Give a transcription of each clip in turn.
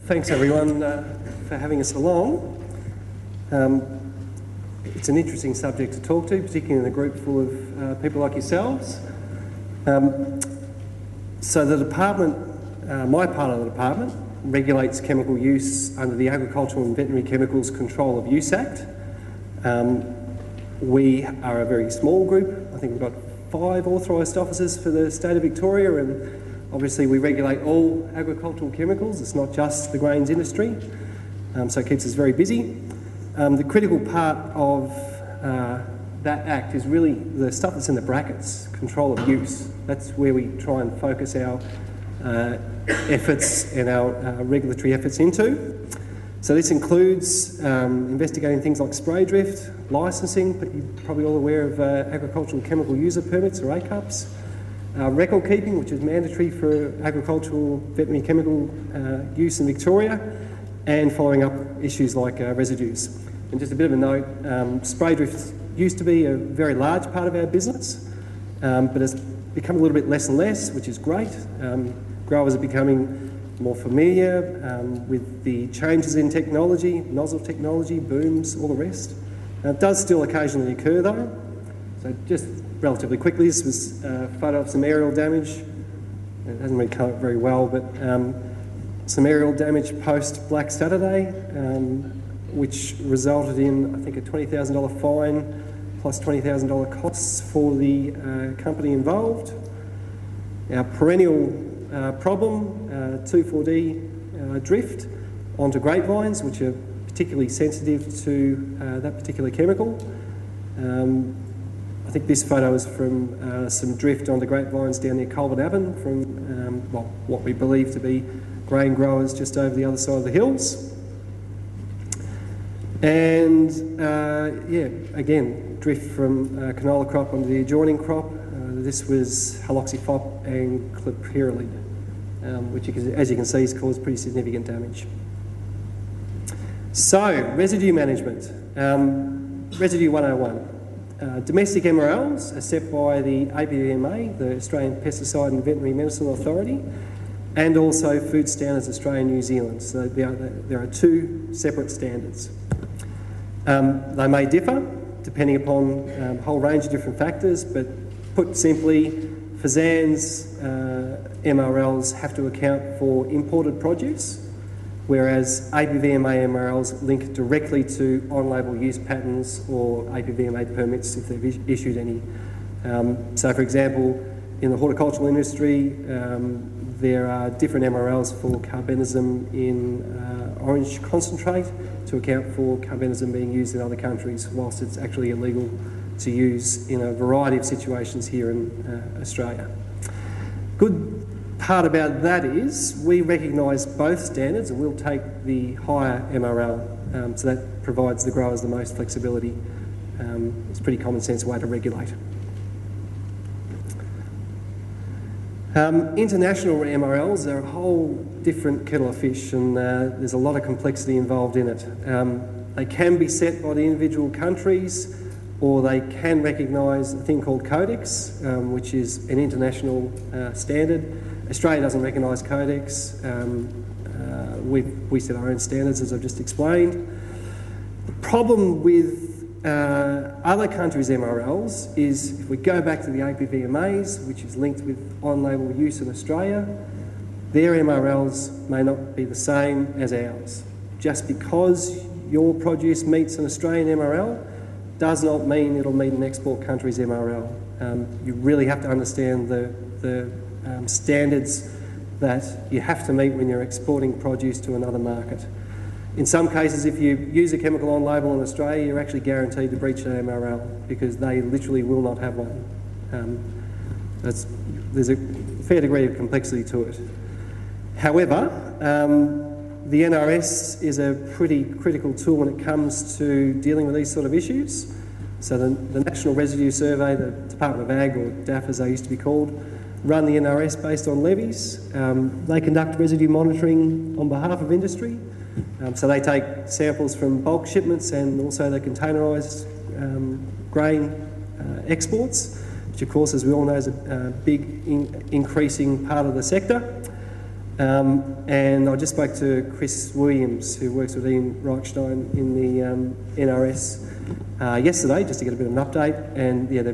Thanks everyone for having us along. It's an interesting subject to talk to, particularly in a group full of people like yourselves. So the department, my part of the department, regulates chemical use under the Agricultural and Veterinary Chemicals Control of Use Act. We are a very small group. I think we've got 5 authorised officers for the state of Victoria, and obviously we regulate all agricultural chemicals. It's not just the grains industry, so it keeps us very busy. The critical part of that act is really the stuff that's in the brackets, control of use. That's where we try and focus our efforts and our regulatory efforts into. So this includes investigating things like spray drift, licensing, but you're probably all aware of agricultural chemical user permits or ACUPs, record keeping, which is mandatory for agricultural veterinary chemical use in Victoria, and following up issues like residues. And just a bit of a note, spray drift used to be a very large part of our business, but it's become a little bit less and less, which is great. Growers are becoming more familiar with the changes in technology, nozzle technology, booms, all the rest. It does still occasionally occur though. So just relatively quickly, this was a photo of some aerial damage. It hasn't really come up very well, but some aerial damage post Black Saturday, which resulted in, I think, a $20,000 fine plus $20,000 costs for the company involved. Our perennial problem, 2,4-D drift onto grapevines, which are particularly sensitive to that particular chemical. I think this photo is from some drift onto grapevines down near Colbert Avon from well, what we believe to be grain growers just over the other side of the hills. And yeah, again, drift from canola crop onto the adjoining crop. This was haloxyphop and clopyralid, which, as you can see, has caused pretty significant damage. So, residue management. Residue 101. Domestic MRLs are set by the APVMA, the Australian Pesticide and Veterinary Medicine Authority, and also Food Standards Australia and New Zealand. So there are 2 separate standards. They may differ depending upon a whole range of different factors, but put simply, FSAN's MRLs have to account for imported produce, whereas APVMA MRLs link directly to on-label use patterns or APVMA permits if they've issued any. So for example, in the horticultural industry, there are different MRLs for carbenism in orange concentrate to account for carbenism being used in other countries, whilst it's actually illegal to use in a variety of situations here in Australia. Good part about that is we recognise both standards and we'll take the higher MRL, so that provides the growers the most flexibility. It's a pretty common sense way to regulate. International MRLs are a whole different kettle of fish, and there's a lot of complexity involved in it. They can be set by the individual countries, or they can recognise a thing called Codex, which is an international standard. Australia doesn't recognise Codex. We set our own standards, as I've just explained. The problem with other countries' MRLs is if we go back to the APVMAs, which is linked with on-label use in Australia, their MRLs may not be the same as ours. Just because your produce meets an Australian MRL does not mean it'll meet an export country's MRL. You really have to understand the standards that you have to meet when you're exporting produce to another market. In some cases, if you use a chemical on label in Australia, you're actually guaranteed to breach an MRL because they literally will not have one. There's a fair degree of complexity to it. However, the NRS is a pretty critical tool when it comes to dealing with these sort of issues. So the National Residue Survey, the Department of Ag, or DAF as they used to be called, run the NRS based on levies. They conduct residue monitoring on behalf of industry. So they take samples from bulk shipments and also the containerised grain exports, which of course, as we all know, is a big increasing part of the sector. And I just spoke to Chris Williams, who works with Ian Reichstein in the NRS yesterday, just to get a bit of an update. And yeah, the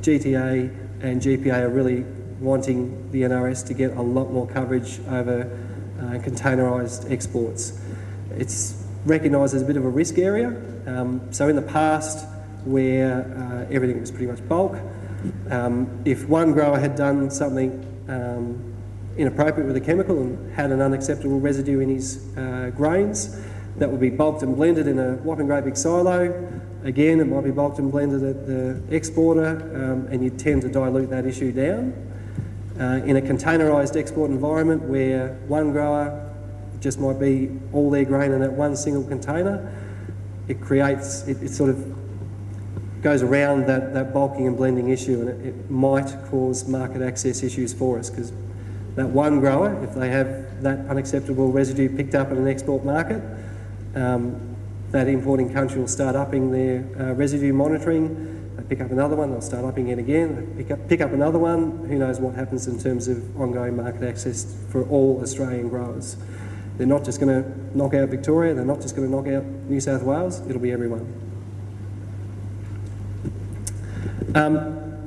GTA and GPA are really wanting the NRS to get a lot more coverage over containerised exports. It's recognised as a bit of a risk area. So in the past, where everything was pretty much bulk, if one grower had done something inappropriate with a chemical and had an unacceptable residue in his grains, that would be bulked and blended in a whopping great big silo. Again, it might be bulked and blended at the exporter, and you tend to dilute that issue down. In a containerised export environment where one grower just might be all their grain in that one single container, it creates, it sort of goes around that bulking and blending issue, and it might cause market access issues for us, because that one grower, if they have that unacceptable residue picked up in an export market, that importing country will start upping their residue monitoring. They pick up another one, they'll start upping it again. They pick up another one. Who knows what happens in terms of ongoing market access for all Australian growers. They're not just going to knock out Victoria, they're not just going to knock out New South Wales, it'll be everyone.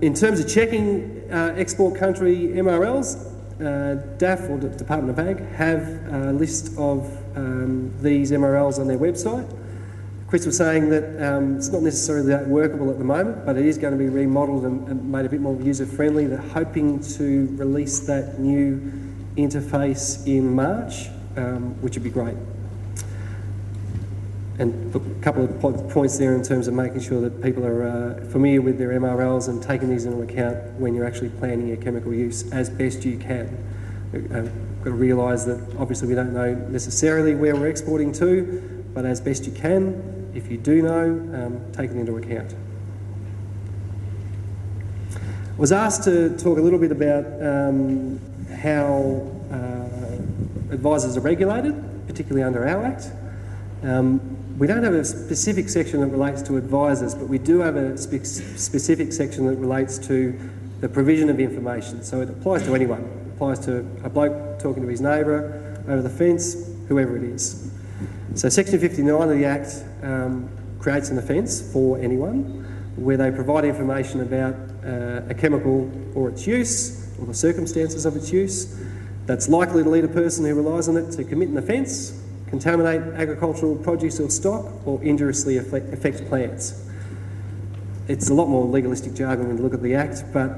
In terms of checking export country MRLs, DAF, or Department of Ag, have a list of these MRLs on their website. Chris was saying that it's not necessarily that workable at the moment, but it is going to be remodelled and made a bit more user-friendly. They're hoping to release that new interface in March, which would be great. And look, a couple of points there in terms of making sure that people are familiar with their MRLs and taking these into account when you're actually planning your chemical use as best you can. You've got to realise that obviously we don't know necessarily where we're exporting to, but as best you can, if you do know, take it into account. I was asked to talk a little bit about how advisors are regulated, particularly under our Act. We don't have a specific section that relates to advisors, but we do have a specific section that relates to the provision of information. So it applies to anyone. It applies to a bloke talking to his neighbour over the fence, whoever it is. So Section 59 of the Act creates an offence for anyone where they provide information about a chemical or its use, or the circumstances of its use, that's likely to lead a person who relies on it to commit an offence, contaminate agricultural produce or stock, or injuriously affect plants. It's a lot more legalistic jargon when you look at the Act, but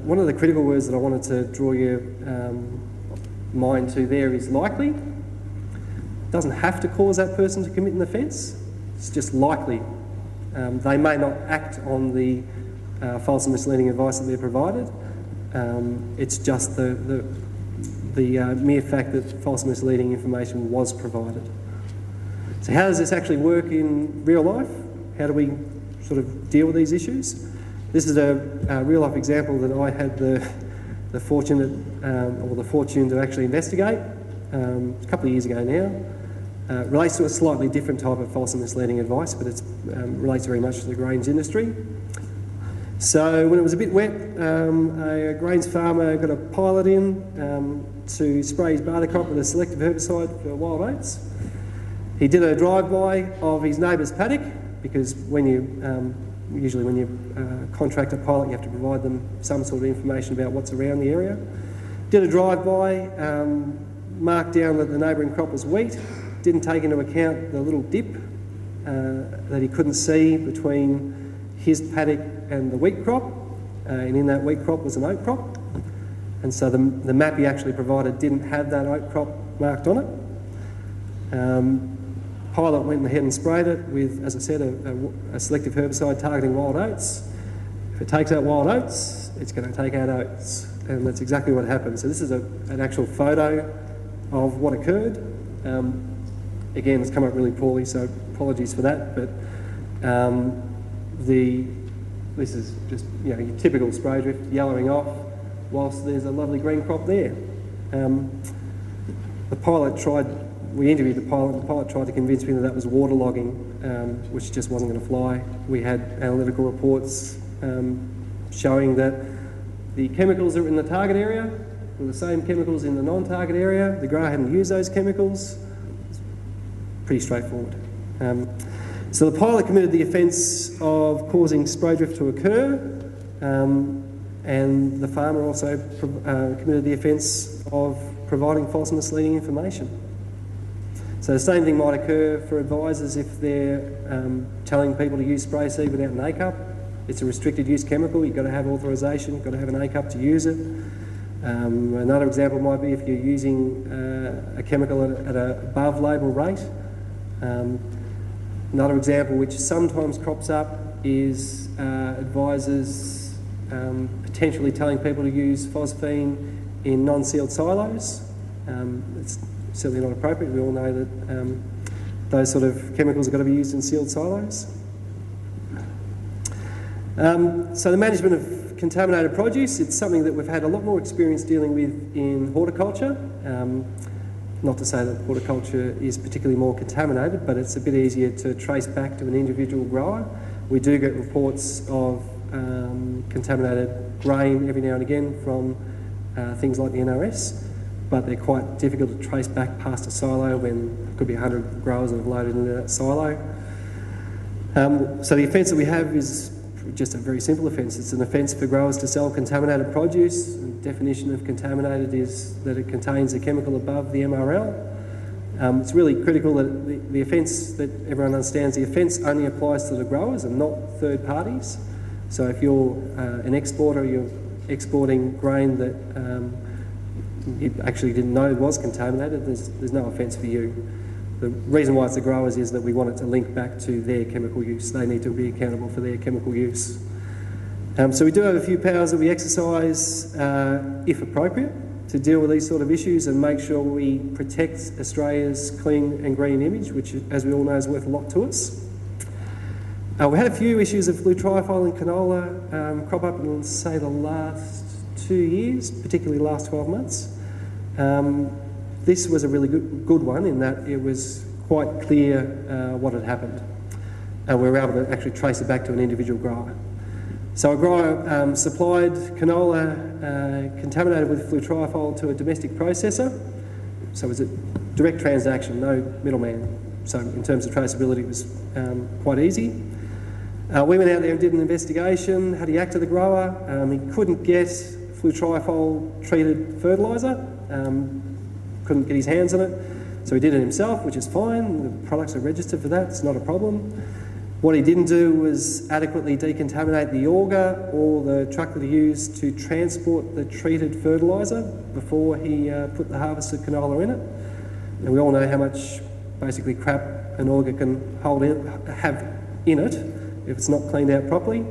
one of the critical words that I wanted to draw your mind to there is likely. It doesn't have to cause that person to commit an offence, it's just likely. They may not act on the false and misleading advice that they're provided. It's just the mere fact that false and misleading information was provided. So how does this actually work in real life? How do we sort of deal with these issues? This is a real life example that I had the fortune to actually investigate a couple of years ago now. It relates to a slightly different type of false and misleading advice, but it relates very much to the grains industry. So when it was a bit wet, a grains farmer got a pilot in to spray his barley crop with a selective herbicide for wild oats. He did a drive-by of his neighbour's paddock, because when you usually when you contract a pilot, you have to provide them some sort of information about what's around the area. Did a drive-by, marked down that the neighbouring crop was wheat, didn't take into account the little dip that he couldn't see between his paddock and the wheat crop, and in that wheat crop was an oat crop, and so the map he actually provided didn't have that oat crop marked on it. Pilot went ahead and sprayed it with, as I said, a selective herbicide targeting wild oats. If it takes out wild oats, it's going to take out oats, and that's exactly what happened. So this is an actual photo of what occurred. Again, it's come up really poorly, so apologies for that, but this is just your typical spray drift yellowing off whilst there's a lovely green crop there. We interviewed the pilot tried to convince me that that was waterlogging, which just wasn't going to fly. We had analytical reports showing that the chemicals that were in the target area were the same chemicals in the non-target area. The grower hadn't used those chemicals. It's pretty straightforward. So the pilot committed the offence of causing spray drift to occur, and the farmer also committed the offence of providing false and misleading information. So the same thing might occur for advisors if they're telling people to use spray seed without an A cup. It's a restricted use chemical, you've got to have authorisation, you've got to have an A cup to use it. Another example might be if you're using a chemical at an above label rate. Another example which sometimes crops up is advisors potentially telling people to use phosphine in non-sealed silos. It's certainly not appropriate. We all know that those sort of chemicals have got to be used in sealed silos. So the management of contaminated produce, it's something that we've had a lot more experience dealing with in horticulture. Not to say that horticulture is particularly more contaminated, but it's a bit easier to trace back to an individual grower. We do get reports of contaminated grain every now and again from things like the NRS, but they're quite difficult to trace back past a silo when there could be 100 growers that have loaded into that silo. So the offence that we have is just a very simple offence. It's an offence for growers to sell contaminated produce. The definition of contaminated is that it contains a chemical above the MRL. It's really critical that the offence, that everyone understands, the offence only applies to the growers and not third parties. So if you're an exporter, you're exporting grain that you actually didn't know was contaminated, there's no offence for you. The reason why it's the growers is that we want it to link back to their chemical use. They need to be accountable for their chemical use. So we do have a few powers that we exercise, if appropriate, to deal with these sort of issues and make sure we protect Australia's clean and green image, which, as we all know, is worth a lot to us. We had a few issues of flutriafol and canola crop up in, say, the last 2 years, particularly the last 12 months. This was a really good one in that it was quite clear what had happened, and we were able to actually trace it back to an individual grower. So a grower supplied canola contaminated with flutriafol to a domestic processor, so it was a direct transaction, no middleman. So in terms of traceability it was quite easy. We went out there and did an investigation. Had he acted the grower? He couldn't get flutriafol treated fertiliser. Couldn't get his hands on it, so he did it himself, which is fine. The products are registered for that, it's not a problem. What he didn't do was adequately decontaminate the auger or the truck that he used to transport the treated fertiliser before he put the harvested canola in it. And we all know how much basically crap an auger can have in it if it's not cleaned out properly.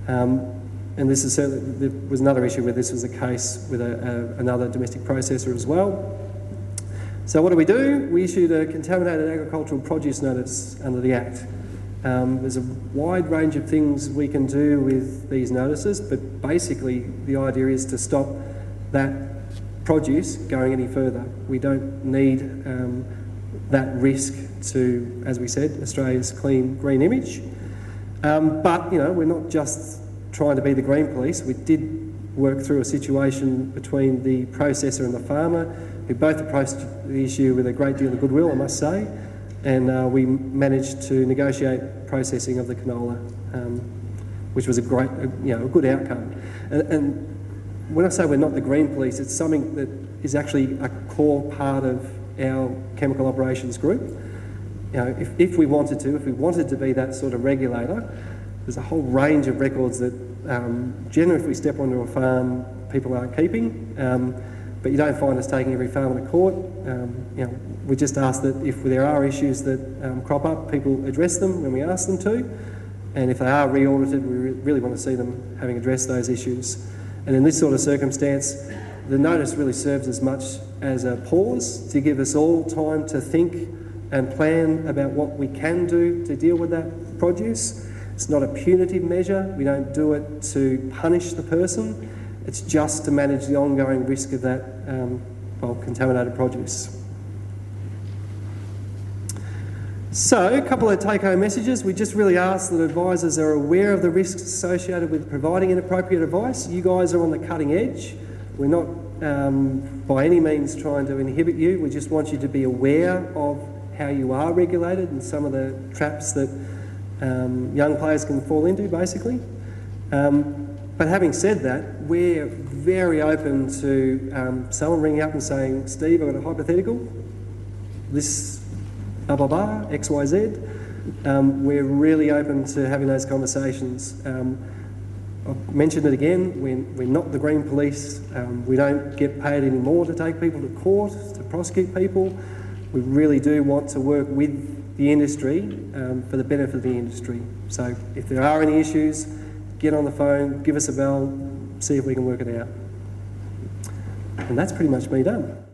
And this is certainly, there was another issue where this was the case with another domestic processor as well. So what do? We issued a contaminated agricultural produce notice under the Act. There's a wide range of things we can do with these notices, but basically the idea is to stop that produce going any further. We don't need that risk to, as we said, Australia's clean green image. But, you know, we're not just trying to be the green police. We did work through a situation between the processor and the farmer, who both approached the issue with a great deal of goodwill, I must say, and we managed to negotiate processing of the canola, which was a good outcome. And when I say we're not the green police, it's something that is actually a core part of our chemical operations group. You know, if we wanted to be that sort of regulator, there's a whole range of records that generally if we step onto a farm, people aren't keeping, but you don't find us taking every farmer to court. You know, we just ask that if there are issues that crop up, people address them when we ask them to, and if they are re-audited, we really want to see them having addressed those issues. And in this sort of circumstance, the notice really serves as much as a pause to give us all time to think and plan about what we can do to deal with that produce. It's not a punitive measure. We don't do it to punish the person. It's just to manage the ongoing risk of that contaminated produce. So, a couple of take-home messages. We just really ask that advisors are aware of the risks associated with providing inappropriate advice. You guys are on the cutting edge. We're not by any means trying to inhibit you. We just want you to be aware of how you are regulated and some of the traps that young players can fall into, basically. But having said that, we're very open to someone ringing up and saying, Steve, I've got a hypothetical, this blah, blah, blah, X, Y, Z. We're really open to having those conversations. I've mentioned it again, we're not the Green Police. We don't get paid any more to take people to court, to prosecute people. We really do want to work with the industry for the benefit of the industry. So if there are any issues, get on the phone, give us a bell, see if we can work it out. And that's pretty much me done.